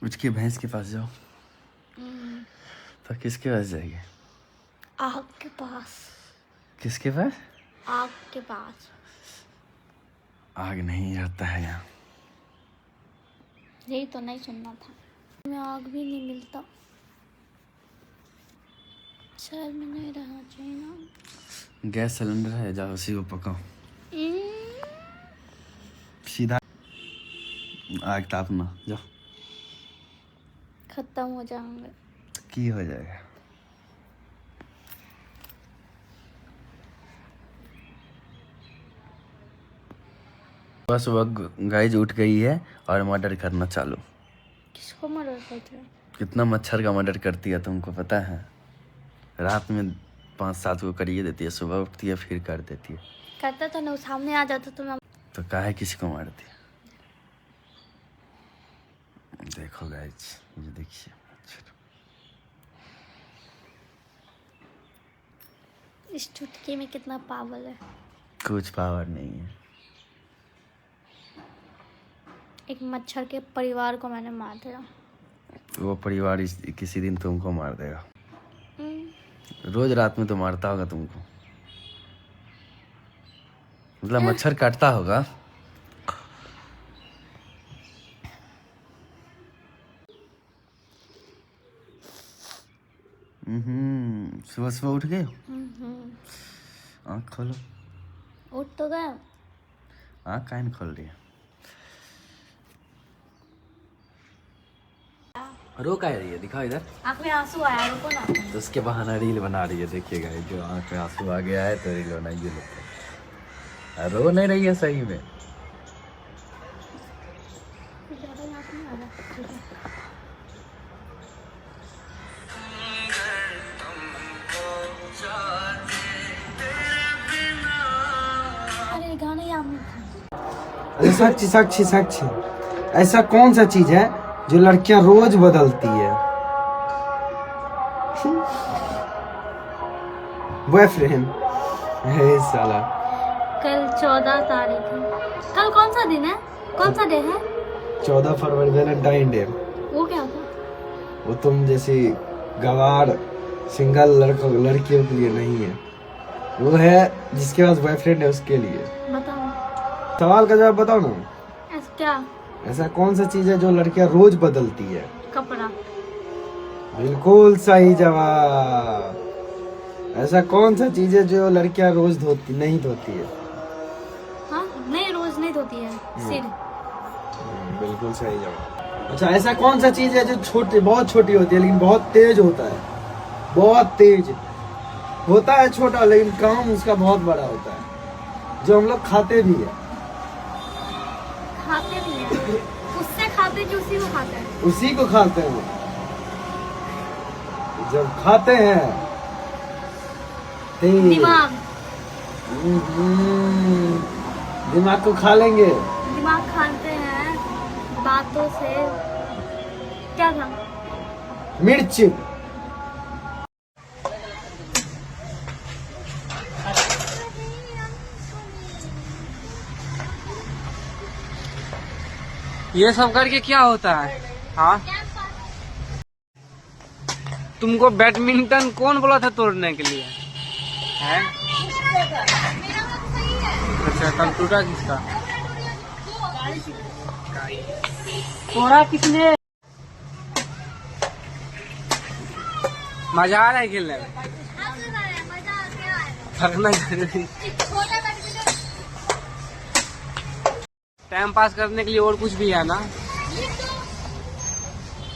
उठ के भैंस के पास जाओ। तो किसके पास जाएगी? आग के पास। किसके पास? आग के पास। आग नहीं रहता है यहाँ। यही तो नहीं सुनना था। मैं आग भी नहीं मिलता। शहर में नहीं रहना चाहिए ना। गैस सिलेंडर है, जाओ उसी को पकाओ। सीधा आग तापना, जाओ। खत्म हो जाएंगे। की हो जाएगा। बस वह गाइज उठ गई है और मर्डर करना चालू। किसको मर्डर करते हैं? कितना मच्छर का मर्डर करती है तुमको पता है? रात में 5-7 को करिए देती है, सुबह उठती है फिर कर देती है। करता तो ना, सामने आ जाता तो मैं। तो काहे किसी को मारती है? देखो गाइज, ये देखिए इस चुटकी में कितना पावर है। कुछ पावर नहीं है। एक मच्छर के परिवार को मैंने मार दिया। वो परिवार किसी दिन तुमको मार देगा। रोज रात में तो मारता होगा तुमको। मतलब मच्छर काटता होगा। सुबह सुबह उठ गए? आँख खोलो। उठ तो गए। आँख काहे नहीं खोल रही है? रो काहे रही है? दिखाओ इधर। आँख में आंसू आया, रुको ना। तो उसके बहाना रील बना रही है। देखिएगा, जो आँख में आंसू आ गया है तो रील बनाइए लोग। रो नहीं रही है सही में। अरे गाना याद नहीं था। साक्षी साक्षी साक्षी, ऐसा कौन सा चीज है जो लड़कियां रोज बदलती है? बॉयफ्रेंड है साला। कल 14 तारीख है। कल कौन सा दिन है? कौन सा डे है? 14 फरवरी वैलेंटाइन डे। वो क्या होता है? वो तुम जैसी गवार सिंगल लड़कियों के लिए नहीं है। वो है जिसके पास बॉयफ्रेंड है उसके लिए। बताओ। सवाल का जवाब बताओ ना। ऐसा क्या? ऐसा कौन सा चीज है जो लड़कियां रोज बदलती है? कपड़ा। बिल्कुल सही जवाब। ऐसा कौन सा चीज है जो लड़कियां रोज नहीं धोती है? हाँ, नहीं, रोज नहीं धोती है। सिर। बिल्कुल सही जवाब। अच्छा, ऐसा कौन सा चीज है जो छोटी, बहुत छोटी होती है लेकिन बहुत तेज होता है? बहुत तेज होता है, छोटा लेकिन काम उसका बहुत बड़ा होता है, जो हम लोग खाते भी है। खाते भी है? उससे खाते कि उसी को खाते हैं? उसी को खाते हैं। जब खाते हैं तेज। दिमाग। दिमाग को खा लेंगे। दिमाग खाते हैं बातों से। क्या था? मिर्च। ये सब करके क्या होता है? हाँ, तुमको बैडमिंटन कौन बोला था तोड़ने के लिए? है? अच्छा, कल टूटा किसका? तोड़ा किसने? मजा आ रहा है खेलने में? थकना जरूरी। टाइम पास करने के लिए और कुछ भी है ना?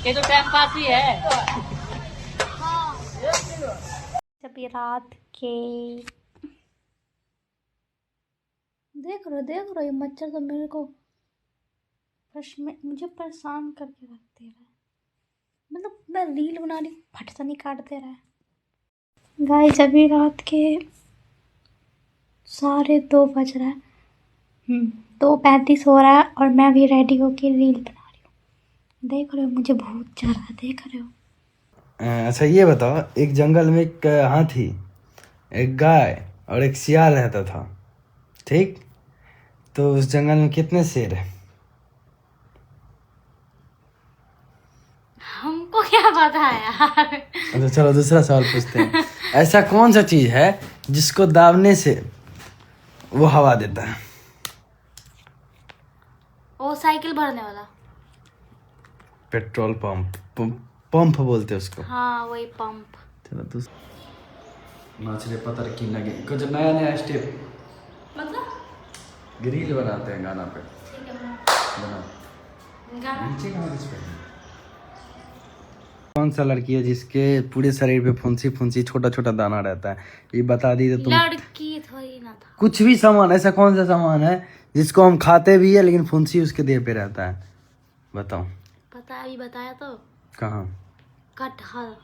ये तो टाइम पास ही है। अभी रात के देख रहे ये मच्छर तो मेरे को मुझे परेशान करके रख दे रहा है। मतलब मैं रील बना रही, फट से नहीं काट दे रहा है। गाइस, अभी रात के 2:30 बज रहा है। 2:35 हो रहा है और मैं भी रेडी होके रील बना रही हूँ। देख रहे हो, मुझे भूत चढ़ रहा है, देख रहे हो? अच्छा, ये बताओ, एक जंगल में एक हाथी, एक गाय और एक सियार रहता था, ठीक? तो उस जंगल में कितने शेर है? हमको क्या पता है यार। अच्छा चलो दूसरा सवाल पूछते हैं। ऐसा कौन सा चीज है जिसको दाबने से वो हवा देता है? वो साइकिल भरने वाला। Petrol pump. पंप बोलते हैं उसको। हाँ वही पंप। चलो दूसरा। नाचरे पतर की लगे कुछ नया नया स्टेप मतलब ग्रिल बनाते हैं गाना पे। ठीक है बना गाना। नीचे कहाँ किस पे? कौन सा लड़की है जिसके पूरे शरीर पे फुंसी फुंसी छोटा छोटा दाना रहता है? ये बता दी तो तुम। लड़की थोड़ी ना था। कुछ भी सामान, ऐसा कौन सा सामान है जिसको हम खाते भी है लेकिन फुंसी उसके देह पे रहता है? बताओ। पता है, अभी बताया तो। कहाँ? कटहल।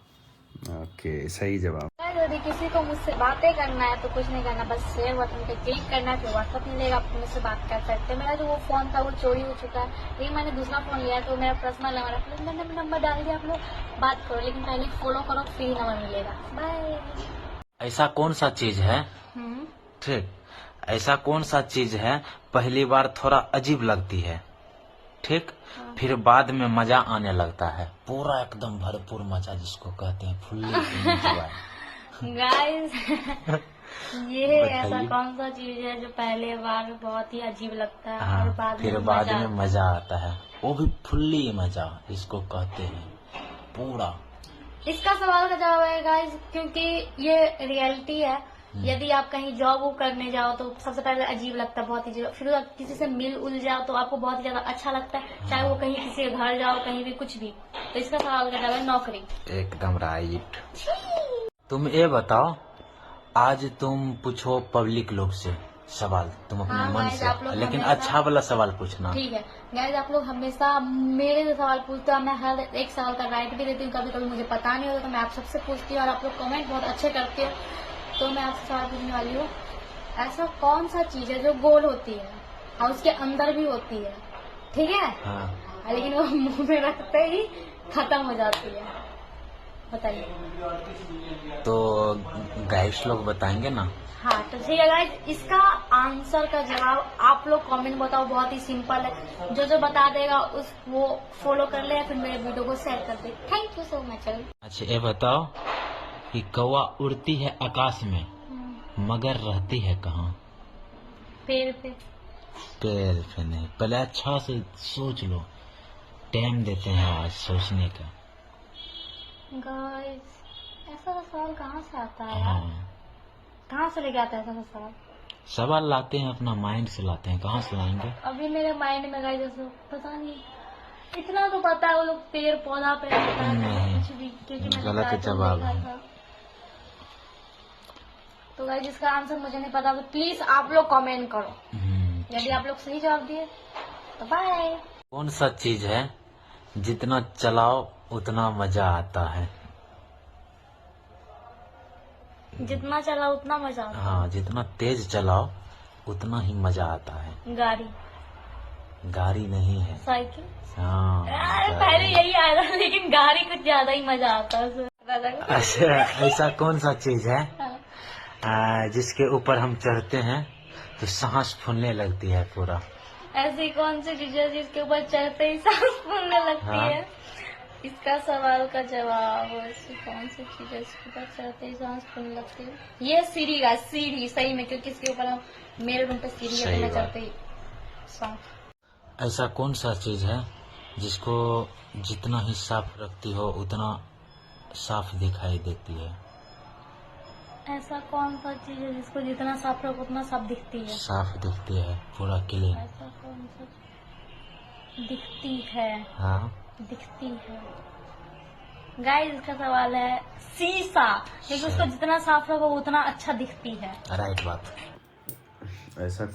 ओके सही जवाब। यदि किसी को मुझसे बातें करना है तो कुछ नहीं करना, बस शेयर बटन पे क्लिक करना है, फिर व्हाट्सएप मिलेगा, आप मुझसे बात कर सकते हैं। मेरा जो वो फोन था वो चोरी हो चुका है, लेकिन मैंने दूसरा फोन लिया है तो मेरा पर्सनल नंबर, मैंने नंबर डाल दिया, आप लोग बात करो, लेकिन पहले फॉलो करो फिर ही नंबर मिलेगा। बाय। ऐसा कौन सा चीज है, ठीक, ऐसा कौन सा चीज है पहली बार थोड़ा अजीब लगती है, ठीक, फिर बाद में मजा आने लगता है, पूरा एकदम भरपूर मजा जिसको कहते हैं फुल्ली। गाइस ये ऐसा कौन सा चीज है जो पहले बार बहुत ही अजीब लगता है हाँ, और बाद फिर में बाद में मजा आता है, वो भी फुल्ली मजा जिसको कहते हैं पूरा। इसका सवाल का जवाब है गाइस, क्योंकि ये रियलिटी है। यदि आप कहीं जॉब वो करने जाओ तो सबसे पहले अजीब लगता है, बहुत ही, फिर आप किसी से मिल उल जाओ तो आपको बहुत ही ज्यादा अच्छा लगता है, चाहे वो कहीं किसी के घर जाओ, कहीं भी कुछ भी। तो इसका सवाल का जवाब है नौकरी। एकदम राइट। तुम ये बताओ, आज तुम पूछो पब्लिक लोग से सवाल, तुम अपने हाँ, मन guys, से, आप लोग लेकिन हमेशा- अच्छा वाला सवाल पूछना। ठीक है गाइस, आप लोग हमेशा मेरे से सवाल पूछते हो, मैं हर एक सवाल का राइट भी देती हूँ, कभी कभी मुझे पता नहीं होता तो मैं आप सबसे पूछती हूँ, और आप लोग कमेंट बहुत अच्छे करते हो, तो मैं आपसे सवाल पूछने वाली हूँ। ऐसा कौन सा चीज है जो गोल होती है और उसके अंदर भी होती है, ठीक है, हाँ, लेकिन वो मुंह में रखते ही खत्म हो जाती है? बताइए। तो गाइस लोग बताएंगे ना। हाँ तो ठीक है गाइस, इसका आंसर का जवाब आप लोग कमेंट बताओ, बहुत ही सिंपल है, जो जो बता देगा उस वो फॉलो कर ले या फिर मेरे वीडियो को शेयर कर दे। Thank you so much. अच्छा ये बताओ कि कौवा उड़ती है आकाश में मगर रहती है कहाँ? पेड़ पे। पेड़ पे नहीं, पहले अच्छा से सोच लो, टाइम देते हैं आज सोचने का। गाइस ऐसा सवाल कहाँ से आता है यार? हाँ, कहाँ से लेके आता है ऐसा सवाल? सवाल लाते हैं अपना माइंड से लाते हैं, कहाँ से लाएंगे? अभी मेरे माइंड में गाइस जैसे पता नहीं, इतना तो पता है वो लोग पेड़ पौधा पे रहता है, नहीं, कुछ भी, क्योंकि मैंने गलत कार्टून जवाब देखा है। था। तो गाइस जिसका आंसर मुझे नहीं पता तो प्लीज आप लोग कमेंट करो, यदि आप लोग सही जवाब दिए तो बाय। कौन सा चीज है जितना चलाओ उतना मजा आता है? जितना चला उतना मजा आता हाँ, जितना तेज चलाओ उतना ही मजा आता है। है। गाड़ी, गाड़ी नहीं है। साइकिल। हाँ, अरे पहले यही आया था, लेकिन गाड़ी कुछ ज्यादा ही मजा आता है उसमें। अच्छा ऐसा कौन सा चीज है जिसके ऊपर हम चढ़ते हैं तो सांस फूलने लगती है पूरा? ऐसी कौन सी चीज है जिसके ऊपर चढ़ते ही सांस फूलने लगती हाँ। है? इसका सवाल का जवाब, ऐसी कौन सी चीज है इसके ऊपर चढ़ते ही सांस फूलने लगती है? ये सीढ़ी का, सीढ़ी सही में, क्योंकि इसके ऊपर हम, मेरे रूम पे सीढ़ी है सही तो मैं बात। चढ़ते ही सांस। ऐसा कौन सा चीज है जिसको जितना ही साफ रखती हो उतना साफ दिखाई देती है? ऐसा कौन सा चीज है जिसको जितना साफ रखो उतना साफ दिखती है? साफ दिखती है, पूरा क्लीन। ऐसा कौन सा चीज दिखती है? हाँ, दिखती है गाइस, इसका सवाल है शीशा, क्योंकि उसको जितना साफ रखो उतना अच्छा दिखती है। राइट बात। ऐसा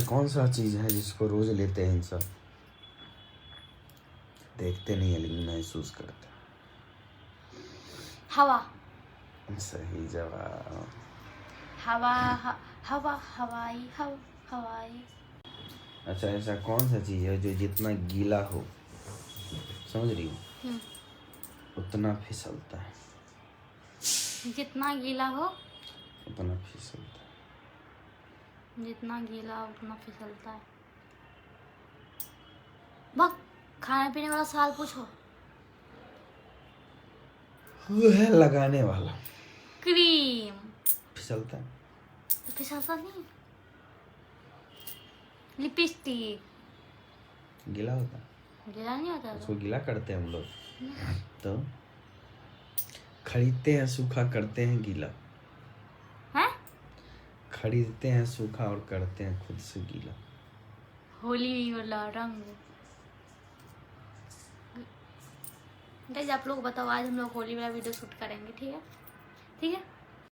कौन सा चीज है जिसको रोज लेते हैं इंसान, देखते नहीं है लेकिन महसूस करते हैं? हवा। सही जवाब। हवा हवा हवाई हवाई। अच्छा ऐसा कौन सा चीज है जो जितना गीला हो, समझ रही हो, उतना फिसलता है? जितना गीला हो उतना फिसलता है। जितना गीला उतना फिसलता है। बक खाने पीने वाला सवाल पूछो। वो है लगाने वाला, क्रीम फिसलता है। तो फिसलता नहीं। लिपस्टिक गीला होता है, गिला नहीं होता उसको गीला करते हैं हम लोग। तो खरीदते हैं सूखा, करते हैं गीला। हैं? खरीदते हैं सूखा और करते हैं खुद से गीला। होली वाला रंग। गाइस आप लोग बताओ, आज हम लोग होली वाला वीडियो शूट करेंगे, ठीक है? ठीक है।